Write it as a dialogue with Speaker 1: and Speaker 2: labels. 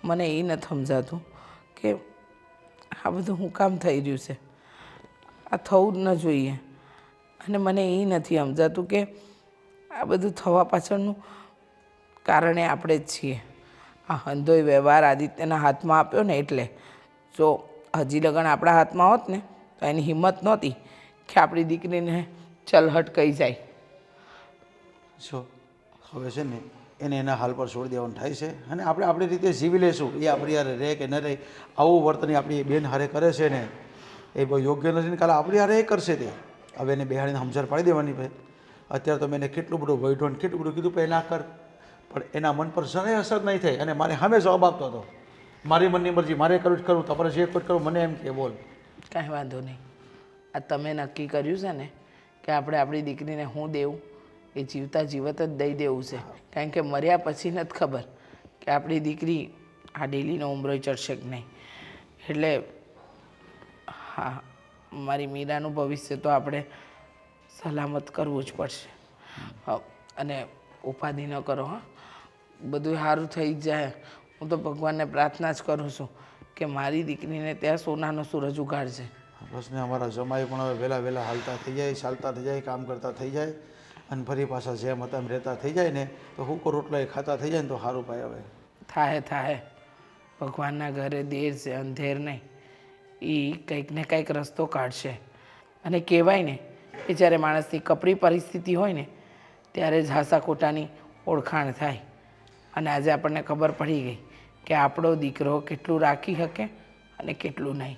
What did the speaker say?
Speaker 1: મને એ નથી સમજાતું કે આ બધું શું કામ થઈ રહ્યું છે. આ થવું જ ન જોઈએ. અને મને એ નથી સમજાતું કે આ બધું થવા પાછળનું કારણે આપણે જ છીએ. આ હંધોય વ્યવહાર આદિત્યના હાથમાં આપ્યો ને એટલે. જો હજી લગન આપણા હાથમાં હોત ને તો એની હિંમત નહોતી કે આપણી દીકરીને ચલહટ કહી જાય.
Speaker 2: જો હવે છે ને એને એના હાલ પર છોડી દેવાનું થાય છે અને આપણે આપણી રીતે જીવી લઈશું. એ આપણી યારે રહે કે ન રહે, આવું વર્તન આપણી બેન હારે કરે છે ને એ બહુ યોગ્ય નથી ને. કાલે આપણી હારે એ કરશે તે. હવે એને બેહાડીને સમજણ પાડી દેવાની ભાઈ. અત્યારે તો મેં એને કેટલું બધું વૈઢો ને કેટલું બધું કીધું ભાઈ ના કર, પણ એના મન પર જરાય અસર નહીં થાય. અને મારે સામે જવાબ આપતો હતો, મારી મનની મરજી, મારે કરવું જ કરવું, તમારે જે કોઈ કરવું મને એમ કે બોલ.
Speaker 1: કાંઈ વાંધો નહીં. આ તમે નક્કી કર્યું છે ને કે આપણે આપણી દીકરીને હું દેવું, એ જીવતા જીવત જ દઈ દેવું છે. કારણ કે મર્યા પછી નથી ખબર કે આપણી દીકરી આ ડેલીનો ઉંમરો ચડશે કે નહીં. એટલે હા, મારી મીરાનું ભવિષ્ય તો આપણે સલામત કરવું જ પડશે. અને ઉપાધિ ન કરો. હા, બધું સારું થઈ જ જાય. હું તો ભગવાનને પ્રાર્થના જ કરું છું કે મારી દીકરીને ત્યાં સોનાનો સૂરજ ઉગાડશે.
Speaker 2: બસ ને અમારા જમાઈ પણ હવે વહેલા વહેલા હાલતા થઈ જાય, ચાલતા થઈ જાય, કામ કરતા થઈ જાય અને ફરી પાછા જેમ હતા એમ રહેતા થઈ જાય ને તો હુકો રોટલા એ ખાતા થઈ જાય ને તો સારું પાય. હવે
Speaker 1: થાય થાય. ભગવાનના ઘરે દેર છે અંધેર નહીં. એ કંઈક ને કંઈક રસ્તો કાઢશે. અને કહેવાય ને કે જ્યારે માણસની કપરી પરિસ્થિતિ હોય ને ત્યારે જ હાસા ખોટાની ઓળખાણ થાય. અને આજે આપણને ખબર પડી ગઈ કે આપણો દીકરો કેટલું રાખી શકે અને કેટલું નહીં.